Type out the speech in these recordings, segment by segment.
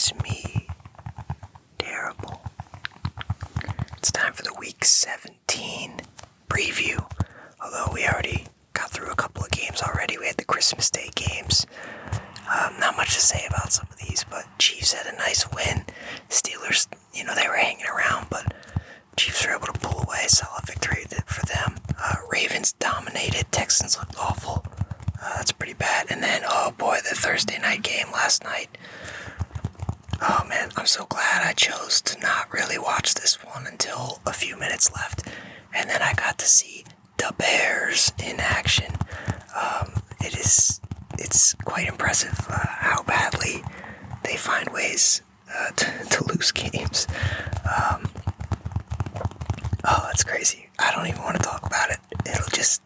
It's me. Terrible. It's time for the Week 17 preview. Although we already got through a couple of games already. We had the Christmas Day games. Not much to say about some of these, but Chiefs had a nice win. Steelers, they were hanging around, but Chiefs were able to pull away. Solid victory for them. Ravens dominated. Texans looked awful. That's pretty bad. And then, oh boy, the Thursday night game last night. Oh man, I'm so glad I chose to not really watch this one until a few minutes left. And then I got to see the Bears in action. It's quite impressive how badly they find ways to lose games. That's crazy. I don't even want to talk about it. It'll just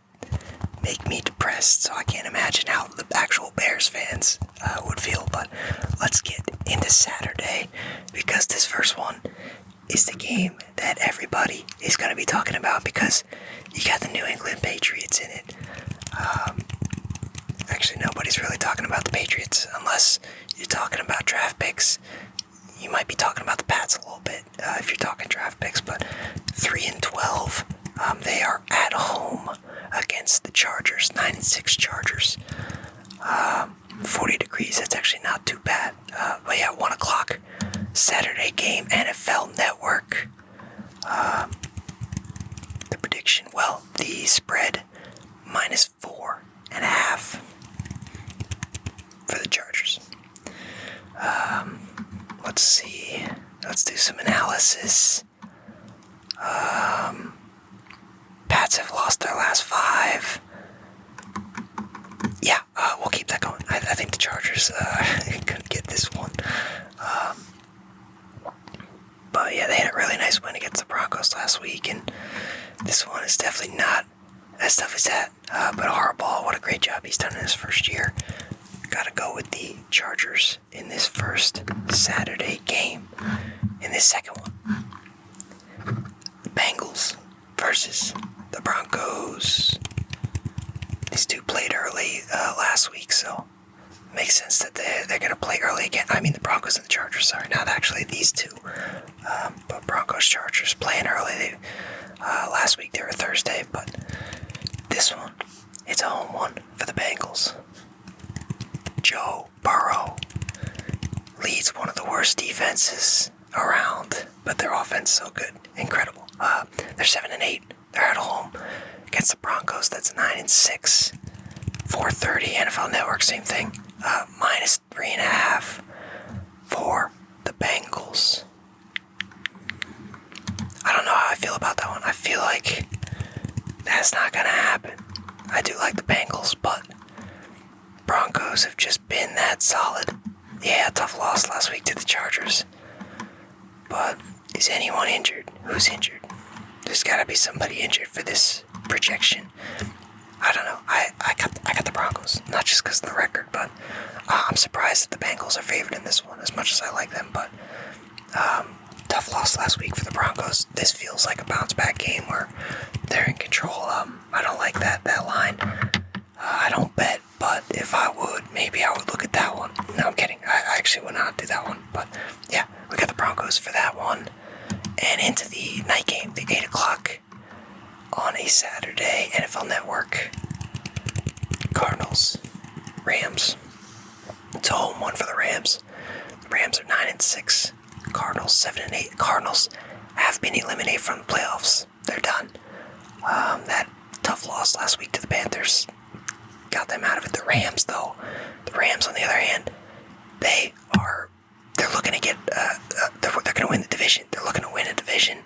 make me depressed, so I can't imagine how the actual Bears fans would feel. But let's get into Saturday, because this first one is the game that everybody is going to be talking about, because you got the New England Patriots in it. Actually, nobody's really talking about the Patriots unless you're talking about draft picks. You might be talking about the Pats a little bit if you're talking draft picks, but 3-12. They are at home against the Chargers, 9-6 Chargers. 40 degrees, that's actually not too bad. But yeah, 1 o'clock Saturday game, NFL Network. The prediction, the spread, -4.5 for the Chargers. Let's see. Let's do some analysis. Pats have lost their last 5. Yeah, we'll keep that going. I think the Chargers could get this one. But yeah, they had a really nice win against the Broncos last week, and this one is definitely not as tough as that. But Harbaugh, what a great job he's done in his first year. Gotta go with the Chargers in this first Saturday game. In this second one, the Bengals versus the Broncos. These two played early last week, so it makes sense that they're going to play early again. I mean, the Broncos and the Chargers, sorry, not actually these two. But Broncos-Chargers playing early. Last week they were Thursday, but this one, it's a home one for the Bengals. Joe Burrow leads one of the worst defenses around, but their offense is so good. Incredible. They're 7-8. They're at home against the Broncos. That's 9-6. 4:30 NFL Network, same thing. -3.5 for the Bengals. I don't know how I feel about that one. I feel like that's not gonna happen. I do like the Bengals, but Broncos have just been that solid. Yeah, tough loss last week to the Chargers. But is anyone injured? Who's injured? There's gotta be somebody injured for this projection. I don't know. I got the Broncos, not just because of the record, but I'm surprised that the Bengals are favored in this one, as much as I like them. But tough loss last week for the Broncos. This feels like a bounce back game where they're in control. I don't like that line. I don't bet, but if I would, maybe I would look at that one. No, I'm kidding. I actually would not do that one. But yeah, we got the Broncos for that one. And into the night game, the 8 o'clock on a Saturday, NFL Network. Cardinals, Rams. It's a home one for the Rams. The Rams are 9-6. Cardinals 7-8. Cardinals have been eliminated from the playoffs. They're done. That tough loss last week to the Panthers got them out of it. The Rams, though, on the other hand, they're looking to get, they're going to win the division. They're looking to win a division.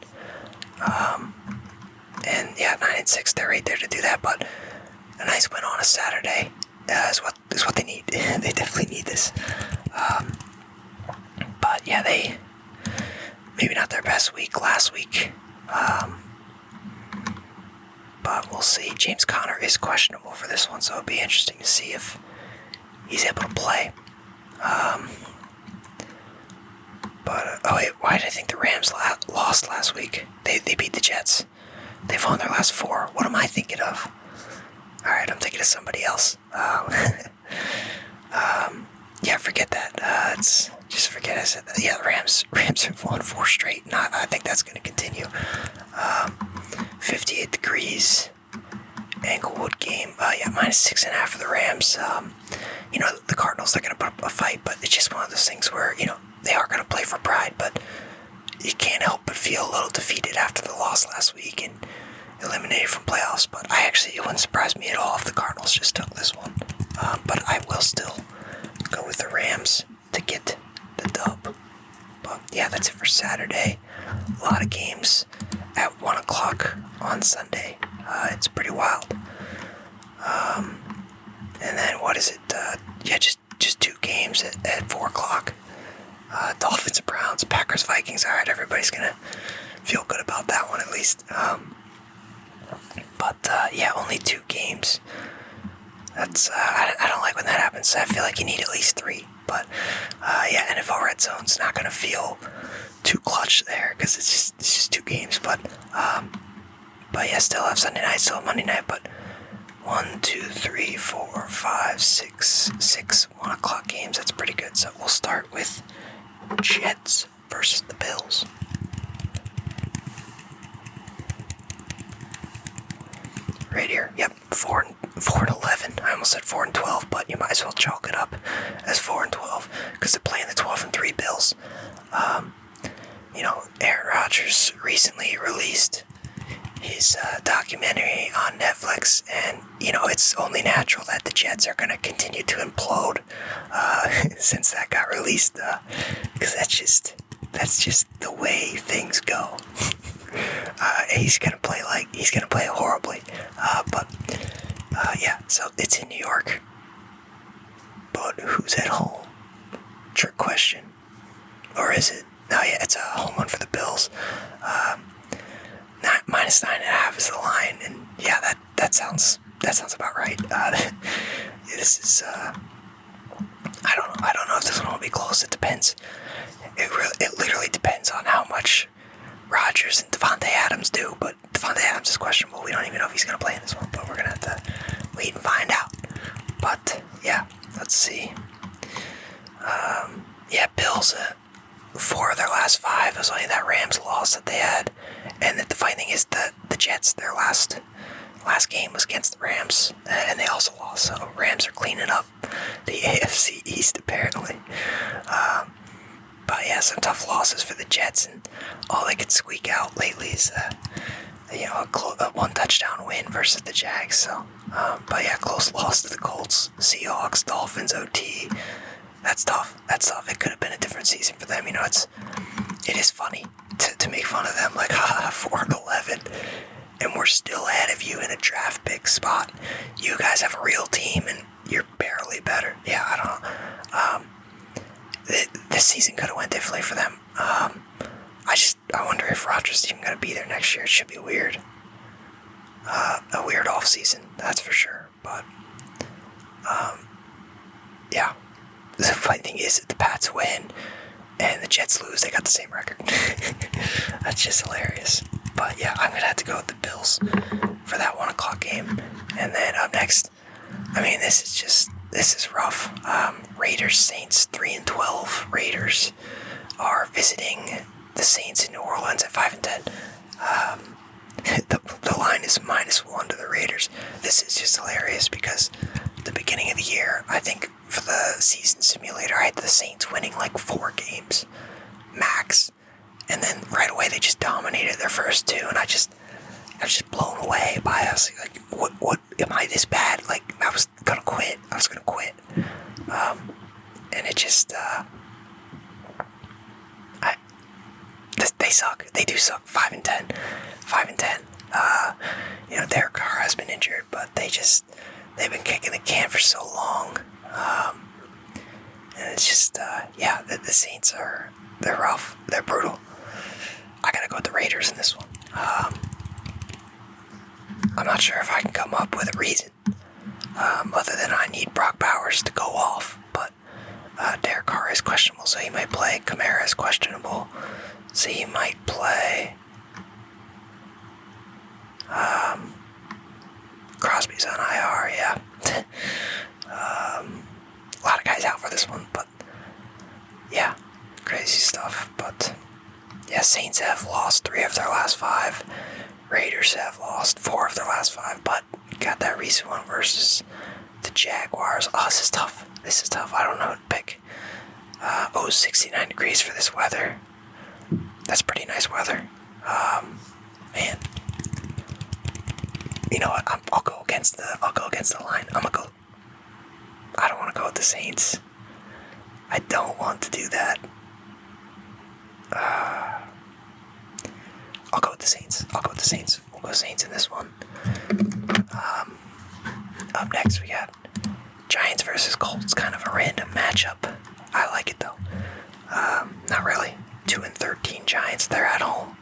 And yeah, 9-6, they're right there to do that, but a nice win on a Saturday is what they need. They definitely need this. But yeah, they, maybe not their best week last week. But we'll see. James Conner is questionable for this one, so it'll be interesting to see if he's able to play. Why did I think the Rams lost last week? They beat the Jets. They've won their last 4. What am I thinking of? Alright, I'm thinking of somebody else. Yeah, Yeah, forget that. Just forget I said that. Yeah, Rams have won 4 straight, and I think that's going to continue. 58 degrees, Englewood game. Yeah, -6.5 for the Rams. The Cardinals are going to put up a fight, but it's just one of those things where, they are going to play for pride, but you can't help but feel a little defeated after the loss last week and eliminated from playoffs. But it wouldn't surprise me at all if the Cardinals just took this one. But I will still go with the Rams to get the dub. But yeah, that's it for Saturday. A lot of games at 1 o'clock on Sunday. It's pretty wild. And then what is it? Just 2 games at 4 o'clock. Dolphins and Browns, Packers, Vikings. All right, everybody's gonna feel good about that one at least. Yeah, only 2 games. That's I don't like when that happens. I feel like you need at least 3. But yeah, NFL Red Zone's not gonna feel too clutch there because it's just 2 games. But yeah, still have Sunday night, still have Monday night. But 1, 2, 3, 4, 5, 6 1 o'clock games. That's pretty good. So we'll start with Jets versus the Bills. Right here, yep, 4 and 11. I almost said 4 and 12, but you might as well chalk it up as 4 and 12 because they're playing the 12 and 3 Bills. Aaron Rodgers recently released his documentary on Netflix, and it's only natural that the Jets are going to continue to implode since that got released, because that's just the way things go. He's gonna play horribly, yeah. So it's in New York, but who's at home? Trick question, or is it? No, yeah, it's a home one for the Bills. -9.5 is the line, and yeah, that sounds about right. This is I don't know if this one will be close. It depends. It literally depends on how much Rodgers and Devontae Adams do, but Devontae Adams is questionable. We don't even know if he's going to play in this one, but we're going to have to wait and find out. But yeah, let's see. Bills, 4 of their last 5. It was only that Rams loss that they had, and the funny thing is that the Jets, their last game was against the Rams, and they also lost. So Rams are cleaning up the AFC East apparently. But yeah, some tough losses for the Jets, and all they could squeak out lately is a 1 touchdown win versus the Jags. So, but yeah, close loss to the Colts, Seahawks, Dolphins, OT. That's tough. It could have been a different season for them. It is funny to make fun of them, like 4 and 11, and we're still ahead of you in a draft pick spot. You guys have a real team, and you're barely better. Yeah, I don't know. This season could have went differently for them. I wonder if Rodgers is even going to be there next year. It should be weird. A weird off season, that's for sure. But yeah, the funny thing is, if the Pats win and the Jets lose, they got the same record. That's just hilarious. But yeah, I'm gonna have to go with the Bills for that 1 o'clock game. And then up next, this is rough. Raiders, Saints, 3 and 12. Raiders are visiting the Saints in New Orleans at 5 and 10. The line is -1 to the Raiders. This is just hilarious because the beginning of the year, I think for the season simulator, I had the Saints winning like 4 games max, and then right away they just dominated their first 2, and I was just blown away by it. I was like, what am I this bad? Like, I was gonna quit. And it just, they suck. They do suck. 5 and 10. Derek Carr has been injured, but they've been kicking the can for so long. And it's just, the Saints they're rough. They're brutal. I gotta go with the Raiders in this one. I'm not sure if I can come up with a reason, other than I need Brock Bowers to go off, but Derek Carr is questionable, so he might play. Kamara is questionable, so he might play. Crosby's on IR, yeah. A lot of guys out for this one, but Saints have lost 3 of their last 5. Raiders have lost 4 of their last 5, but got that recent one versus the Jaguars. Oh, this is tough. I don't know what to pick. 69 degrees for this weather. That's pretty nice weather. Man. You know what? I'll go against the line. I don't want to go with the Saints. I don't want to do that. I'll go with the Saints. We'll go Saints in this one. Up next, we got Giants versus Colts. Kind of a random matchup. I like it, though. Not really. 2-13 Giants. They're at home.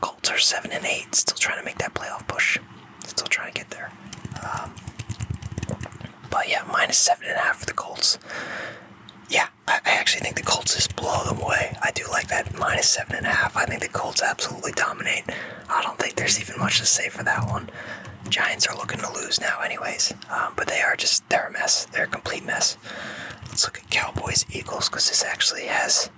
Colts are 7-8. Still trying to make that playoff push. Still trying to get there. But yeah, -7.5 for the Colts. Yeah, I actually think the Colts just blow them away. I do like that -7.5. I think the Colts absolutely dominate. I don't think there's even much to say for that one. Giants are looking to lose now anyways. But they're a mess. They're a complete mess. Let's look at Cowboys, Eagles, because this actually has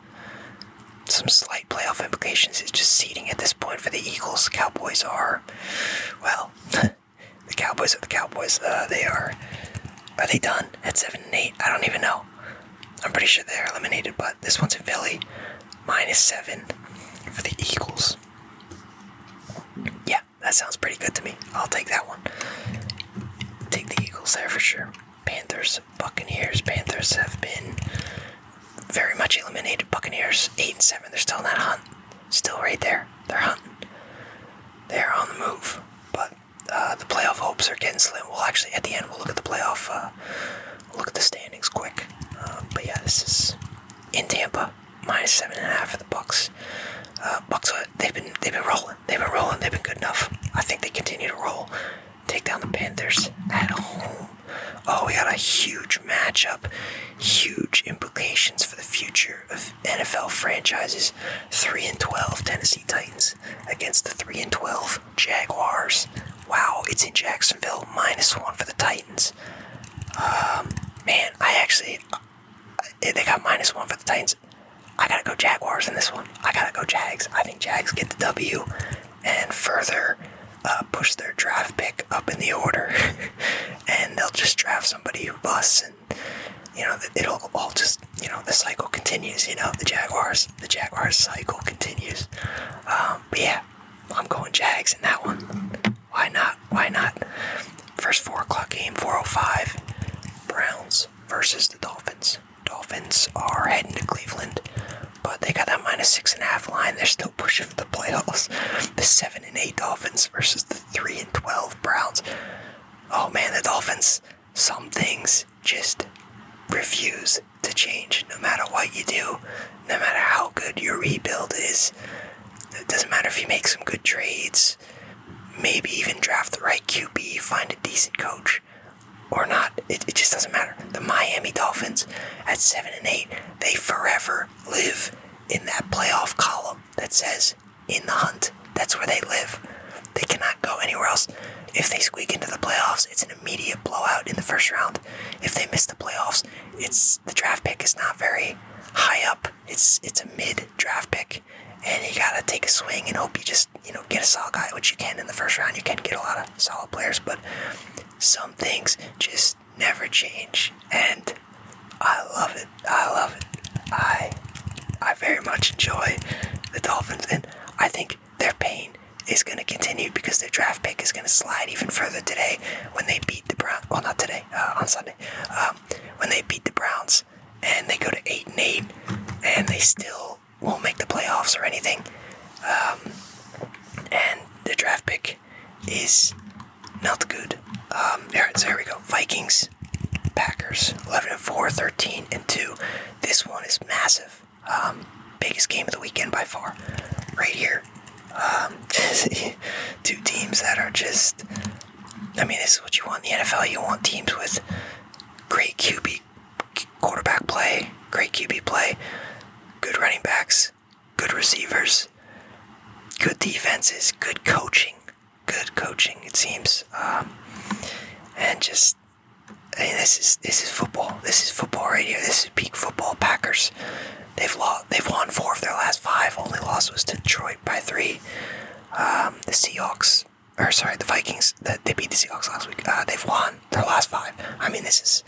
some slight playoff implications. It's just seeding at this point for the Eagles. Cowboys are, well, the Cowboys are the Cowboys. Are they done at 7-8? I don't even know. I'm pretty sure they're eliminated, but this one's in Philly. -7 for the Eagles. Yeah, that sounds pretty good to me. I'll take that one. Take the Eagles there for sure. Panthers, Buccaneers. Panthers have been very much eliminated. Buccaneers 8-7. They're still in that hunt. Still right there. They're hunting. They're on the move. But the playoff hopes are getting slim. Well, actually, at the end, we'll look at the playoff. We'll look at the standings quick. But yeah, this is in Tampa. -7.5 for the Bucs. Bucs, they've been rolling. They've been good enough. I think they continue to roll. Take down the Panthers at home. Oh, we got a huge matchup. Huge implications for the future of NFL franchises. 3-12 Tennessee Titans against the 3-12 Jaguars. Wow, it's in Jacksonville. -1 for the Titans. Man, they got -1 for the Titans. I gotta go Jaguars in this one. I gotta go Jags. I think Jags get the W and further push their draft pick up in the order. And they'll just draft somebody who busts, and it'll all just, the cycle continues. The Jaguars cycle continues. But yeah, I'm going Jags in that one. Why not? First 4 o'clock game, 4:05. Browns versus the Dolphins. Dolphins are heading to Cleveland, but they got that -6.5 line. They're still pushing for the playoffs. The 7-8 Dolphins versus the 3-12 Browns. Oh man, the Dolphins, some things just refuse to change. No matter what you do, no matter how good your rebuild is, it doesn't matter if you make some good trades, maybe even draft the right QB, find a decent coach, or not. It just doesn't matter. The Miami Dolphins at 7-8, they forever live in that playoff column that says in the hunt. That's where they live. They cannot go anywhere else. If they squeak into the playoffs, it's an immediate blowout in the first round. If they miss the playoffs, the draft pick is not very high up. It's a mid draft pick, and you gotta take a swing and hope you just get a solid guy, which you can in the first round. You can get a lot of solid players, but some things just never change, and I love it. I very much enjoy the Dolphins, and I think their pain is going to continue because their draft pick is going to slide even further today when they beat the Browns. Well, not today, on Sunday. When they beat the Browns and they go to 8-8, and they still won't make the playoffs or anything. And the draft pick is not good. Alright, so here we go. Vikings, Packers, 11-4, 13-2. This one is massive. Biggest game of the weekend by far. Right here. Two teams that are just, this is what you want in the NFL. You want teams with great QB quarterback play, great QB play, good running backs, good receivers, good defenses, good coaching, it seems. And just, this this is football. This is football right here. This is peak football. Packers. They've won 4 of their last 5. Only loss was to Detroit by 3. The Seahawks, the Vikings. They beat the Seahawks last week. They've won their last 5. I mean, this is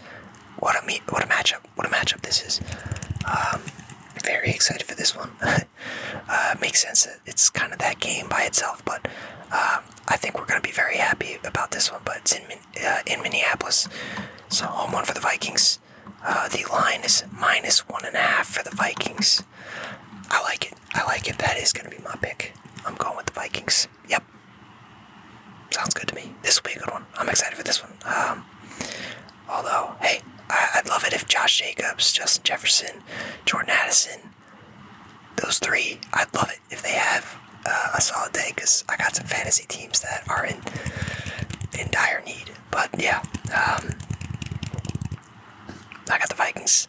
what a matchup. What a matchup this is. Very excited for this one. Makes sense that it's kind of that game by itself, but I think we're going to be very happy about this one. But it's in Minneapolis, so home one for the Vikings. The line is -1.5 for the Vikings. I like it. That is going to be my pick. I'm going with the Vikings. Yep. Sounds good to me. This will be a good one. I'm excited for this one. Although, hey, I'd love it if Josh Jacobs, Justin Jefferson, Jordan Addison, those 3, I'd love it if they have a solid day, because I got some fantasy teams that are in dire need. But yeah, I got the Vikings.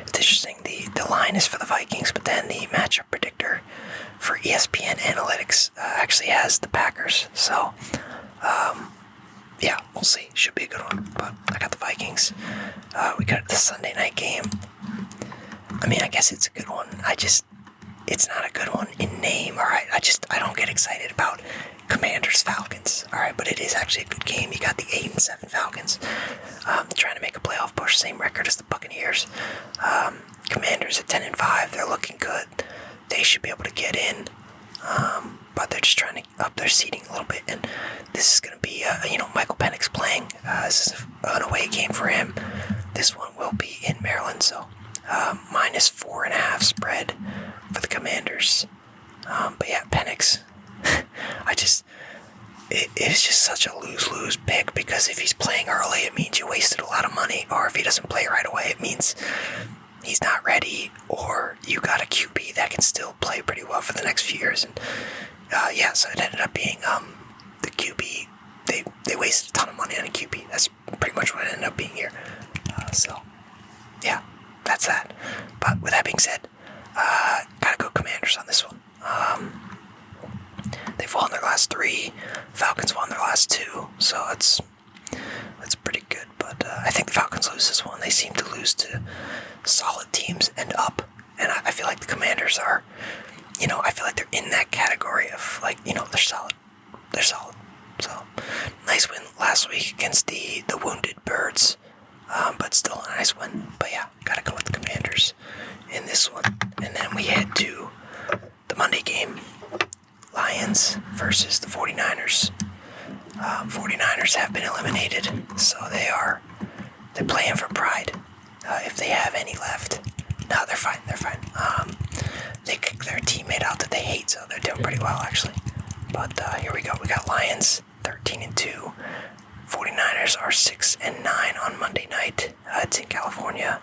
It's interesting. The line is for the Vikings, but then the matchup predictor for ESPN Analytics actually has the Packers. So, yeah, we'll see. Should be a good one. But I got the Vikings. We got the Sunday night game. I mean, I guess it's a good one. It's not a good one in name. All right, I don't get excited about Commanders Falcons. All right, but it is actually a good game. You got the 8-7 Falcons trying to make a playoff push, same record as the Buccaneers. Commanders at 10-5. They're looking good. They should be able to get in, but they're just trying to up their seeding a little bit. And this is going to be, Michael Penix playing. This is an away game for him. This one will be in Maryland, so -4.5 spread for the Commanders. But yeah, Penix. It's just such a lose-lose pick, because if he's playing early, it means you wasted a lot of money, or if he doesn't play right away, it means he's not ready, or you got a QB that can still play pretty well for the next few years. And so it ended up being the QB. They wasted a ton of money on a QB. That's pretty much what it ended up being here. So yeah, that's that. But with that being said, gotta go Commanders on this one. They've won their last 3. Falcons won their last 2, so that's pretty good. But I think the Falcons lose this one. They seem to lose to solid teams and up. And I feel like the Commanders are, I feel like they're in that category of, they're solid. They're solid. So, nice win last week against the Wounded Birds. But still a nice win. But yeah, gotta go with the Commanders in this one. And then we head to the Monday game. Lions versus the 49ers. 49ers have been eliminated, so they're playing for pride, if they have any left. No, they're fine. They kicked their teammate out that they hate, so they're doing pretty well, actually. But here we go. We got Lions 13-2. 49ers are 6-9 on Monday night. It's in California.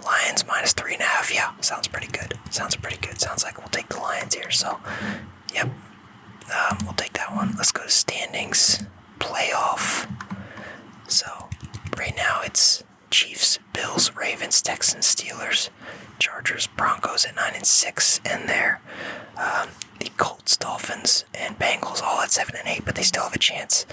Lions -3.5. Yeah, sounds pretty good. Sounds like we'll take the Lions here. So, yep, we'll take that one. Let's go to standings, playoff. So, right now it's Chiefs, Bills, Ravens, Texans, Steelers, Chargers, Broncos at 9-6, and there. The Colts, Dolphins, and Bengals all at 7-8, but they still have a chance.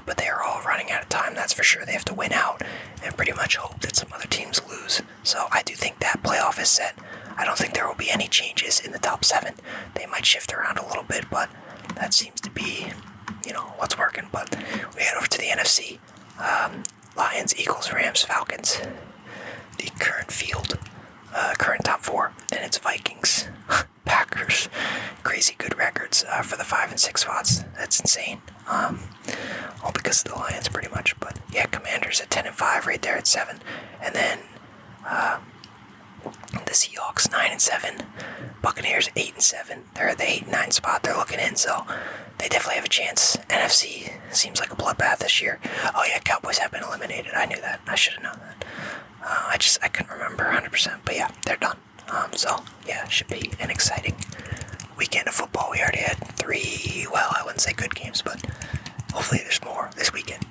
But they are all running out of time, that's for sure. They have to win out and pretty much hope that some other teams lose. So I do think that playoff is set. I don't think there will be any changes in the top 7. They might shift around a little bit, but that seems to be, what's working. But we head over to the NFC. Lions, Eagles, Rams, Falcons. The current field, current top 4. Then it's Vikings, Packers. Crazy good records for the 5 and 6 spots. That's insane. All because of the Lions, pretty much. But yeah, Commanders at 10-5, right there at 7, and then the Seahawks 9-7, Buccaneers 8-7. They're at the 8-9 spot. They're looking in, so they definitely have a chance. NFC seems like a bloodbath this year. Oh yeah, Cowboys have been eliminated. I knew that. I should have known that. I couldn't remember 100%, but yeah, they're done. So yeah, it should be an exciting weekend of football. We already had 3, well, I wouldn't say good games, but hopefully there's more this weekend.